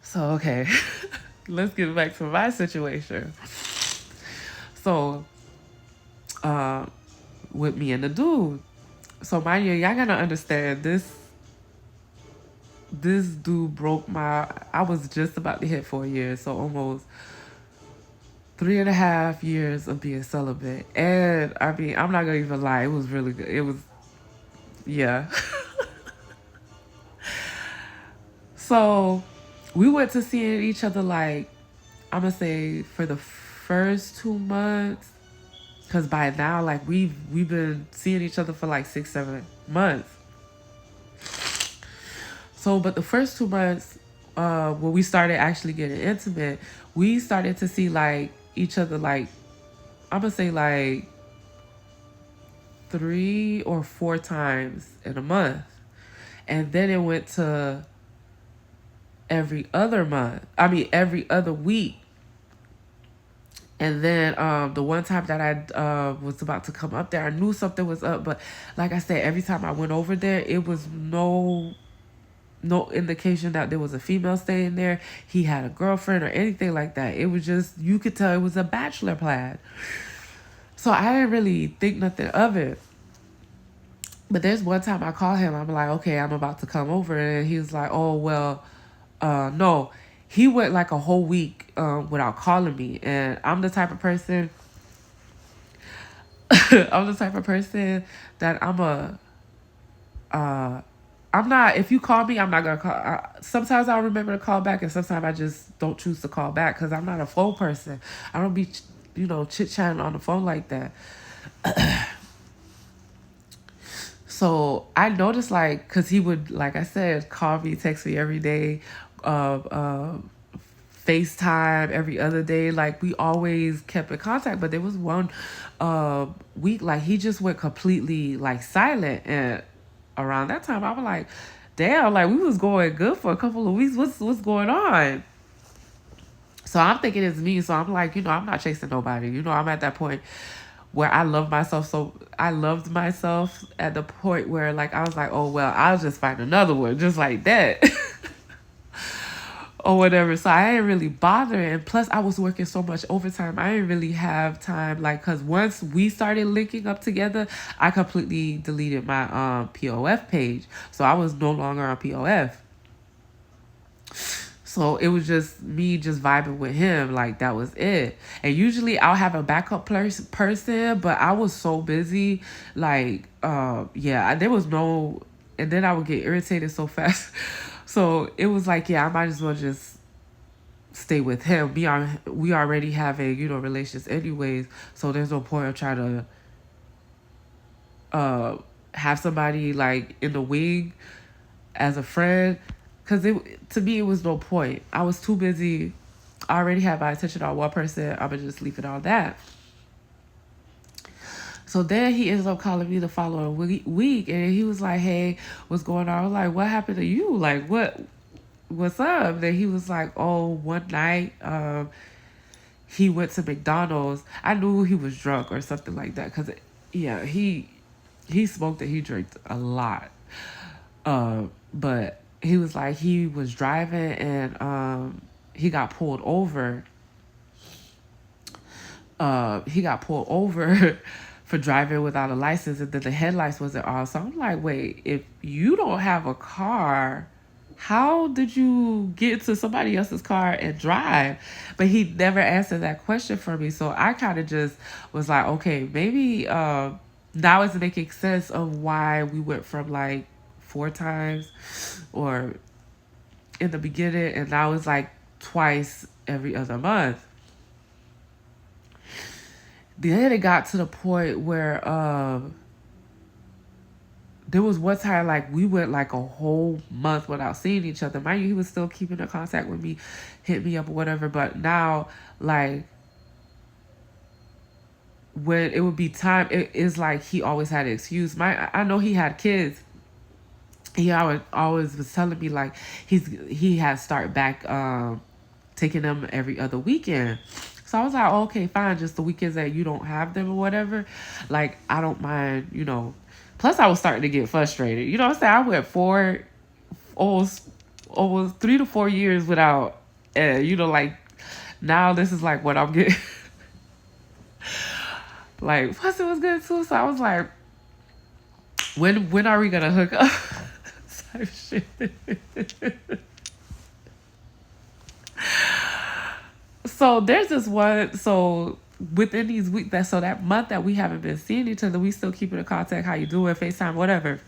So, okay, let's get back to my situation. So, uh, with me and the dude. So, mind you, y'all gotta understand this dude broke my. I was just about to hit 4 years, so almost 3.5 years of being celibate. And I mean, I'm not gonna even lie, it was really good. It was, yeah. So, we went to seeing each other like, I'm gonna say for the first 2 months, because by now, like we've been seeing each other for like 6, 7 months. So, but the first 2 months, when we started actually getting intimate, we started to see like each other like, I'm gonna say like 3 or 4 times in a month, and then it went to every other month. I mean, every other week. And then the one time that I was about to come up there, I knew something was up. But like I said, every time I went over there, it was no indication that there was a female staying there. He had a girlfriend or anything like that. It was just, you could tell it was a bachelor pad. So I didn't really think nothing of it. But there's one time I called him. I'm like, okay, I'm about to come over. And he was like, oh, well, no. He went like a whole week without calling me. And I'm the type of person, I'm the type of person that I'm not, if you call me, I'm not going to call. Sometimes I'll remember to call back, and sometimes I just don't choose to call back because I'm not a phone person. I don't be, chit-chatting on the phone like that. So I noticed, like, because he would, like I said, call me, text me every day, FaceTime every other day. Like, we always kept in contact. But there was one week, like, he just went completely, like, silent. And around that time, I was like, damn, like, we was going good for a couple of weeks. What's going on? So I'm thinking it's me. So I'm like, I'm not chasing nobody. I'm at that point where I love myself. So I loved myself at the point where, like, I was like, oh, well, I'll just find another one just like that. Or whatever. So I didn't really bother. And plus, I was working so much overtime. I didn't really have time. Like, because once we started linking up together, I completely deleted my POF page. So I was no longer on POF. So it was just me just vibing with him. Like, that was it. And usually I'll have a backup person, but I was so busy. Like, yeah, there was no, and then I would get irritated so fast. So it was like, yeah, I might as well just stay with him. We already have a, relations anyways. So there's no point of trying to have somebody like in the wing as a friend. Because to me, it was no point. I was too busy. I already had my attention on one person. I'm going to just leave it on that. So then he ends up calling me the following week. And he was like, hey, what's going on? I was like, what happened to you? Like, what's up? Then he was like, oh, one night he went to McDonald's. I knew he was drunk or something like that. Because, yeah, he smoked and he drank a lot. But he was like, he was driving and he got pulled over. He got pulled over for driving without a license, and then the headlights wasn't on. So I'm like, wait, if you don't have a car, how did you get into somebody else's car and drive? But he never answered that question for me. So I kind of just was like, okay, maybe now it's making sense of why we went from like 4 times or in the beginning, and now it's like twice every other month. Then it got to the point where there was one time like we went like a whole month without seeing each other. Mind you, he was still keeping in contact with me, hit me up or whatever. But now, like, when it would be time, it is like he always had an excuse. I know he had kids. He always was telling me like he had start back taking them every other weekend. So I was like, oh, okay, fine, just the weekends that you don't have them or whatever. Like, I don't mind, Plus, I was starting to get frustrated. You know what I'm saying? I went almost almost 3 to 4 years without, like now this is like what I'm getting. Like, plus it was good too. So I was like, when are we gonna hook up? Type shit. So there's this one. So within these weeks, that month that we haven't been seeing each other, we still keeping in contact. How you doing? FaceTime, whatever.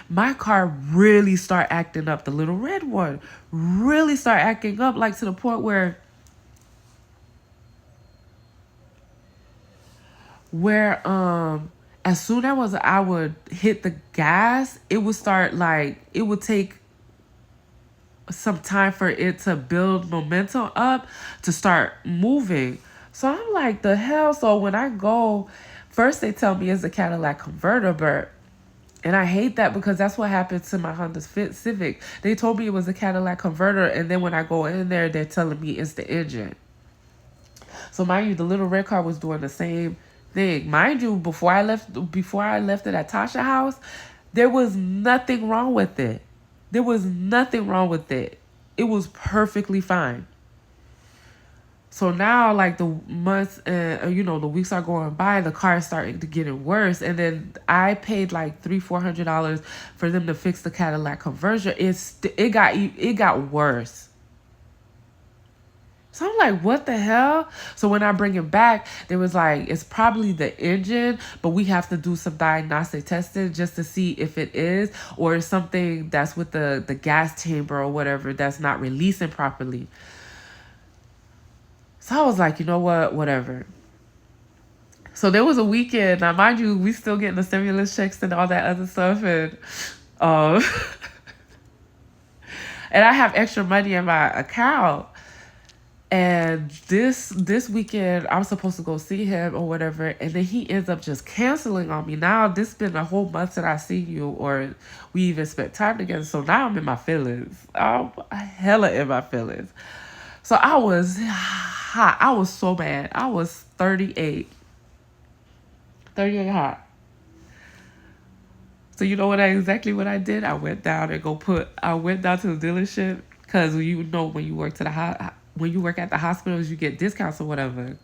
My car really start acting up. The little red one really start acting up, like to the point where as soon as I would hit the gas, it would start like it would take some time for it to build momentum up to start moving. So I'm like, the hell? So when I go, first they tell me it's a Cadillac converter, and I hate that because that's what happened to my Honda Civic. They told me it was a Cadillac converter, and then when I go in there, they're telling me it's the engine. So mind you, the little red car was doing the same thing. Mind you, before I left it at Tasha house, there was nothing wrong with it. There was nothing wrong with it. It was perfectly fine. So now, like the months and the weeks are going by, the car is starting to get worse, and then I paid like $300-400 for them to fix the Cadillac conversion. It got worse. So I'm like, what the hell? So when I bring it back, they was like, it's probably the engine, but we have to do some diagnostic testing just to see if it is, or it's something that's with the gas chamber or whatever that's not releasing properly. So I was like, you know what? Whatever. So there was a weekend. Now, mind you, we still getting the stimulus checks and all that other stuff. And and I have extra money in my account. And this weekend, I was supposed to go see him or whatever. And then he ends up just canceling on me. Now, this been a whole month since I see you or we even spent time together. So now I'm in my feelings. I'm hella in my feelings. So I was hot. I was so mad. I was 38 hot. So you know exactly what I did? I went down to the dealership because when you work at the hospitals, you get discounts or whatever.